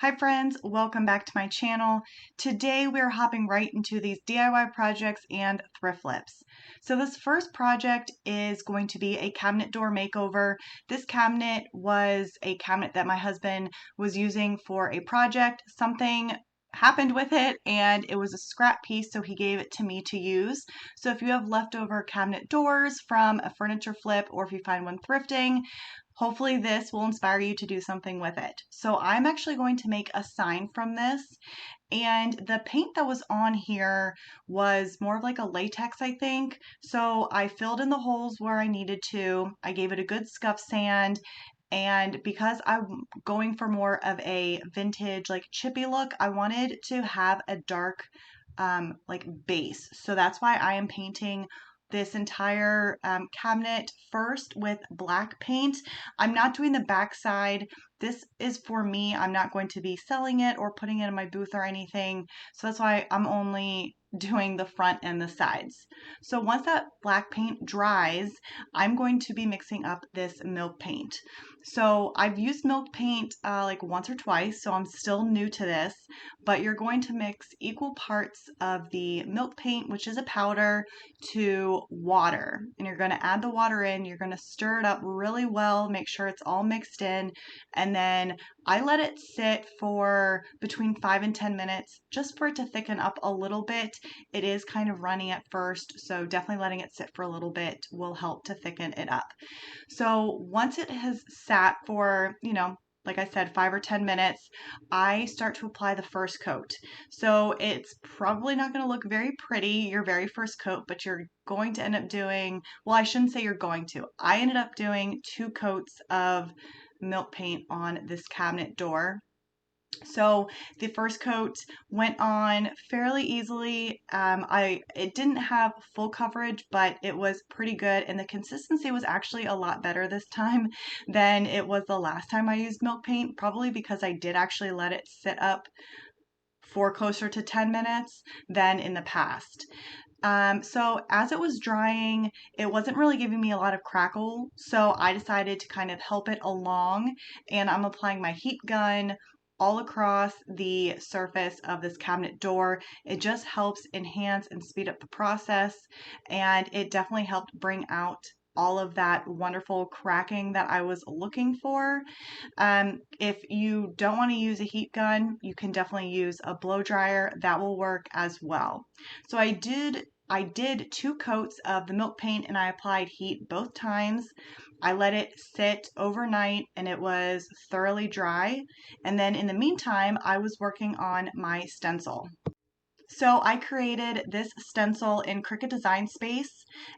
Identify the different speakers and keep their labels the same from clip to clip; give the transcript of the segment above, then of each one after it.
Speaker 1: Hi friends, welcome back to my channel. Today we're hopping right into these DIY projects and thrift flips. So this first project is going to be a cabinet door makeover. This cabinet was a cabinet that my husband was using for a project. Something happened with it and it was a scrap piece, so he gave it to me to use. So if you have leftover cabinet doors from a furniture flip or if you find one thrifting, hopefully this will inspire you to do something with it. So I'm actually going to make a sign from this, and the paint that was on here was more of like a latex, I think. So I filled in the holes where I needed to. I gave it a good scuff sand, and because I'm going for more of a vintage, like chippy look, I wanted to have a dark like base. So that's why I am painting this entire cabinet first with black paint. I'm not doing the back side. This is for me. I'm not going to be selling it or putting it in my booth or anything. So that's why I'm only doing the front and the sides. So once that black paint dries, I'm going to be mixing up this milk paint. So I've used milk paint like once or twice, so I'm still new to this, but you're going to mix equal parts of the milk paint, which is a powder, to water. And you're going to add the water in, you're going to stir it up really well, make sure it's all mixed in, and then I let it sit for between 5 and 10 minutes just for it to thicken up a little bit. It is kind of runny at first, so definitely letting it sit for a little bit will help to thicken it up. So once it has sat for, like I said, 5 or 10 minutes, I start to apply the first coat. So it's probably not going to look very pretty, your very first coat, but you're going to end up doing, well, I shouldn't say you're going to. I ended up doing 2 coats of milk paint on this cabinet door. So the first coat went on fairly easily. It didn't have full coverage, but it was pretty good, and the consistency was actually a lot better this time than it was the last time I used milk paint, probably because I did actually let it sit up for closer to 10 minutes than in the past. So as it was drying, it wasn't really giving me a lot of crackle, so I decided to kind of help it along, and I'm applying my heat gun all across the surface of this cabinet door. It just helps enhance and speed up the process, and it definitely helped bring out all of that wonderful cracking that I was looking for. If you don't want to use a heat gun, you can definitely use a blow dryer. That will work as well. So I did 2 coats of the milk paint and I applied heat both times. I let it sit overnight and it was thoroughly dry. And then in the meantime, I was working on my stencil. So I created this stencil in Cricut Design Space,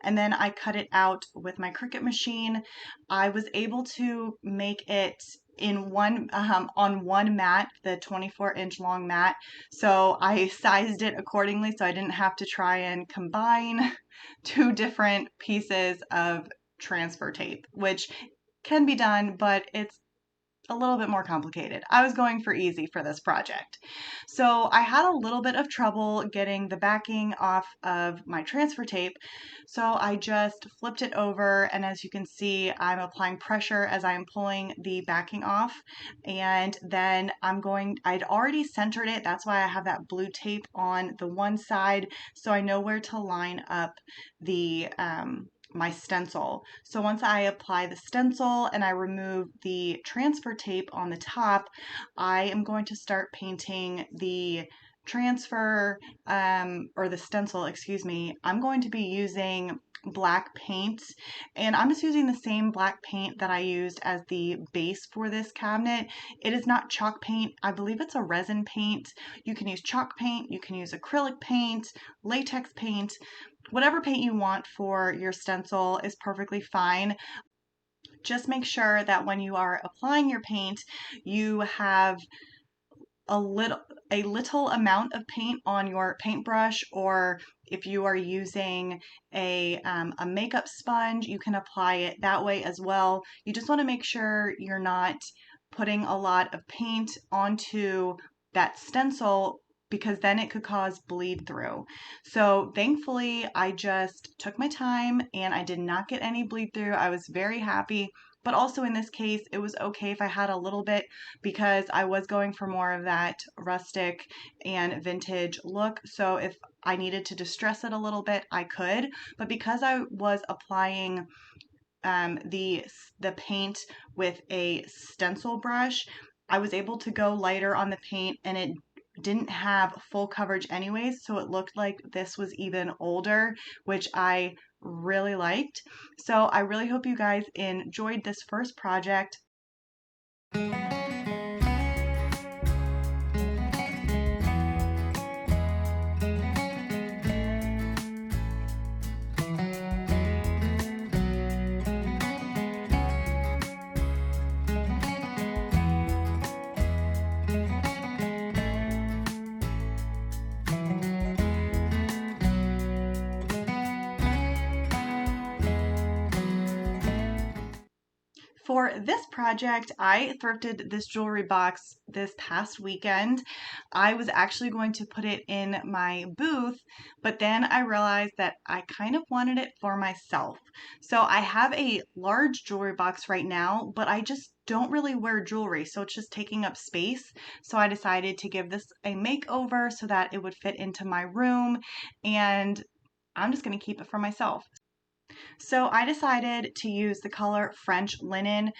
Speaker 1: and then I cut it out with my Cricut machine. I was able to make it in one on one mat, the 24-inch long mat. So I sized it accordingly so I didn't have to try and combine 2 different pieces of transfer tape, which can be done, but it's a little bit more complicated. I was going for easy for this project. So I had a little bit of trouble getting the backing off of my transfer tape. So I just flipped it over, and as you can see, I'm applying pressure as I am pulling the backing off. And then I'd already centered it. That's why I have that blue tape on the one side. So I know where to line up the, my stencil. So once I apply the stencil and I remove the transfer tape on the top, I am going to start painting the transfer or the stencil, excuse me. I'm going to be using black paint, and I'm just using the same black paint that I used as the base for this cabinet. It is not chalk paint. I believe it's a resin paint. You can use chalk paint, you can use acrylic paint, latex paint. Whatever paint you want for your stencil is perfectly fine. Just make sure that when you are applying your paint, you have a little amount of paint on your paintbrush, or if you are using a makeup sponge, you can apply it that way as well. You just want to make sure you're not putting a lot of paint onto that stencil because then it could cause bleed through. So thankfully, I just took my time and I did not get any bleed through. I was very happy. But also in this case, it was okay if I had a little bit because I was going for more of that rustic and vintage look. So if I needed to distress it a little bit, I could. But because I was applying the paint with a stencil brush, I was able to go lighter on the paint and it didn't have full coverage anyways, so it looked like this was even older, which I really liked. So I really hope you guys enjoyed this first project. For this project, I thrifted this jewelry box this past weekend. I was actually going to put it in my booth, but then I realized that I kind of wanted it for myself. So I have a large jewelry box right now, but I just don't really wear jewelry, so it's just taking up space. So I decided to give this a makeover so that it would fit into my room, and I'm just going to keep it for myself. So I decided to use the color French Linen.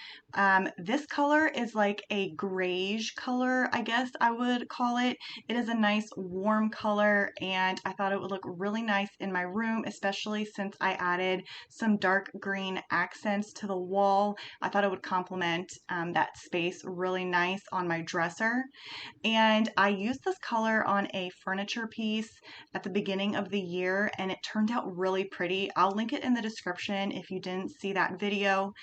Speaker 1: This color is like a grayish color, I guess I would call it. It is a nice warm color and I thought it would look really nice in my room, especially since I added some dark green accents to the wall. I thought it would complement that space really nice on my dresser. And I used this color on a furniture piece at the beginning of the year and it turned out really pretty. I'll link it in the description if you didn't see that video.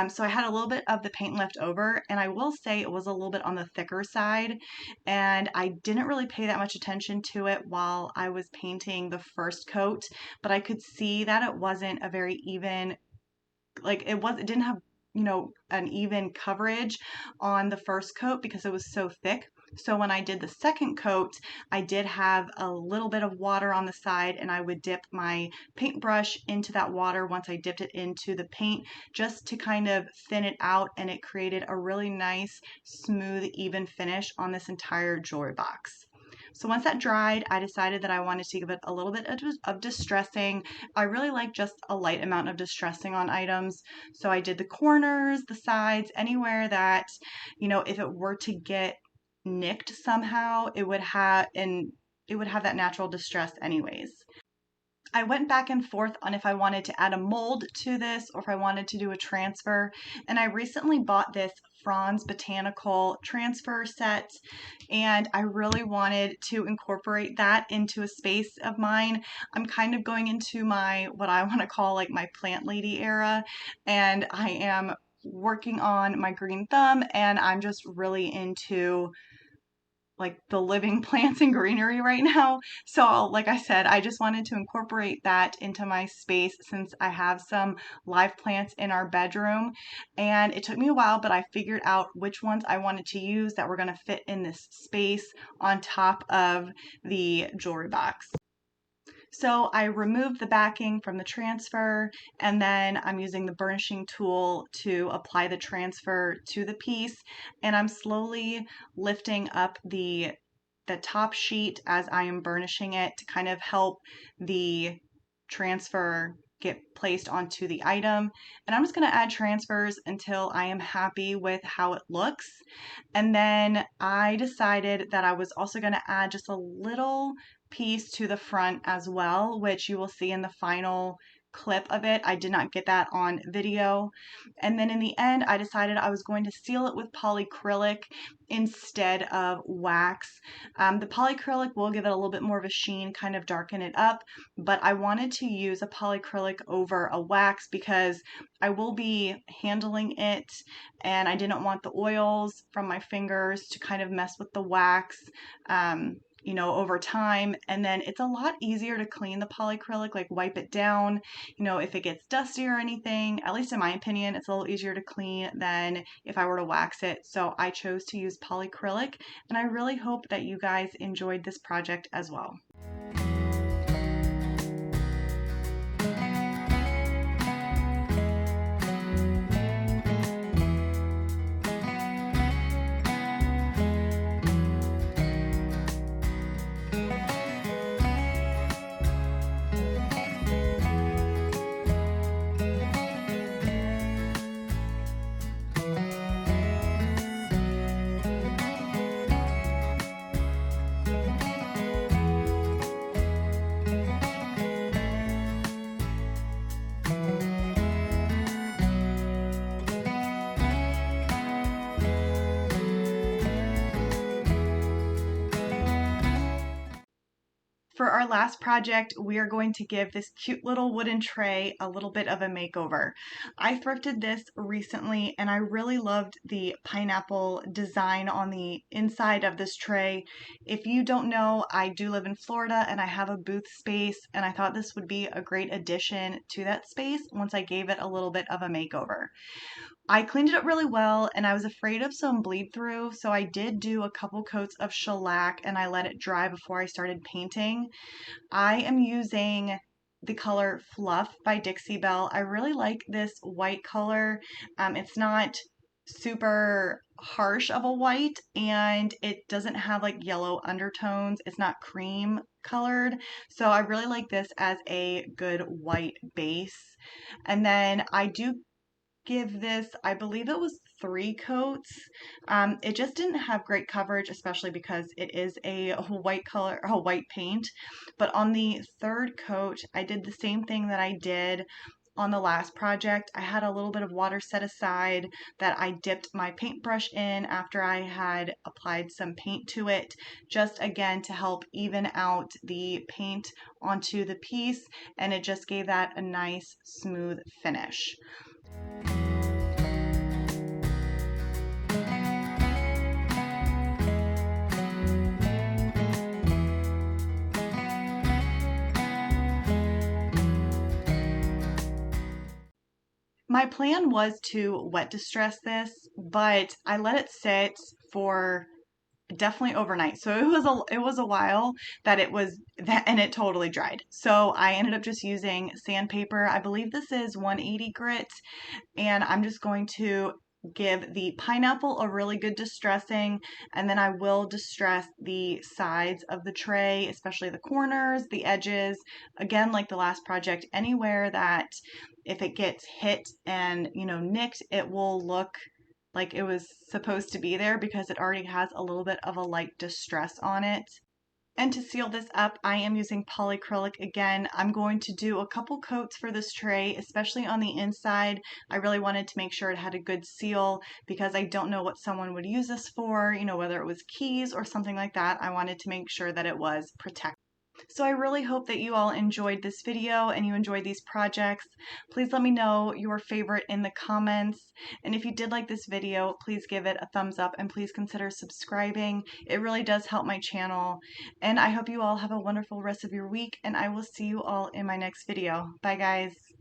Speaker 1: So I had a little bit of the paint left over and I will say it was a little bit on the thicker side and I didn't really pay that much attention to it while I was painting the first coat, but I could see that it wasn't a very even, like it didn't have, an even coverage on the first coat because it was so thick. So when I did the second coat, I did have a little bit of water on the side and I would dip my paintbrush into that water once I dipped it into the paint just to kind of thin it out, and it created a really nice, smooth, even finish on this entire jewelry box. So once that dried, I decided that I wanted to give it a little bit of distressing. I really like just a light amount of distressing on items. So I did the corners, the sides, anywhere that, if it were to get nicked somehow, it would have that natural distress anyways. I went back and forth on if I wanted to add a mold to this or if I wanted to do a transfer. And I recently bought this Franz Botanical transfer set and I really wanted to incorporate that into a space of mine. I'm kind of going into my, what I want to call like my plant lady era, and I am working on my green thumb and I'm just really into like the living plants and greenery right now. So like I said, I just wanted to incorporate that into my space since I have some live plants in our bedroom. And it took me a while, but I figured out which ones I wanted to use that were going to fit in this space on top of the jewelry box. So I removed the backing from the transfer and then I'm using the burnishing tool to apply the transfer to the piece, and I'm slowly lifting up the top sheet as I am burnishing it to kind of help the transfer get placed onto the item. And I'm just going to add transfers until I am happy with how it looks. And then I decided that I was also going to add just a little piece to the front as well, which you will see in the final clip of it. I did not get that on video. And then in the end, I decided I was going to seal it with polyacrylic instead of wax. The polyacrylic will give it a little bit more of a sheen, kind of darken it up, but I wanted to use a polyacrylic over a wax because I will be handling it and I didn't want the oils from my fingers to kind of mess with the wax. you know, over time. And then it's a lot easier to clean the polyacrylic, like wipe it down, you know, if it gets dusty or anything. At least in my opinion, it's a little easier to clean than if I were to wax it. So I chose to use polyacrylic, and I really hope that you guys enjoyed this project as well. For our last project, we are going to give this cute little wooden tray a little bit of a makeover. I thrifted this recently and I really loved the pineapple design on the inside of this tray. If you don't know, I do live in Florida and I have a booth space, and I thought this would be a great addition to that space once I gave it a little bit of a makeover. I cleaned it up really well, and I was afraid of some bleed through, so I did do a couple coats of shellac and I let it dry before I started painting. I am using the color Fluff by Dixie Belle. I really like this white color. It's not super harsh of a white, and it doesn't have like yellow undertones. It's not cream colored. So I really like this as a good white base. And then I do give this, I believe it was 3 coats. It just didn't have great coverage, especially because it is a white color, a white paint. But on the 3rd coat, I did the same thing that I did on the last project. I had a little bit of water set aside that I dipped my paintbrush in after I had applied some paint to it, just again to help even out the paint onto the piece, and it just gave that a nice smooth finish. My plan was to wet distress this, but I let it sit for definitely overnight. So it was a while that it was that, and it totally dried. So I ended up just using sandpaper. I believe this is 180 grit, and I'm just going to give the pineapple a really good distressing, and then I will distress the sides of the tray, especially the corners, the edges. Again, like the last project, anywhere that if it gets hit and, you know, nicked, it will look like it was supposed to be there because it already has a little bit of a light distress on it. And to seal this up, I am using polyacrylic again. I'm going to do a couple coats for this tray, especially on the inside. I really wanted to make sure it had a good seal because I don't know what someone would use this for, you know, whether it was keys or something like that. I wanted to make sure that it was protected. So I really hope that you all enjoyed this video and you enjoyed these projects. Please let me know your favorite in the comments. And if you did like this video, please give it a thumbs up and please consider subscribing. It really does help my channel. And I hope you all have a wonderful rest of your week, and I will see you all in my next video. Bye guys.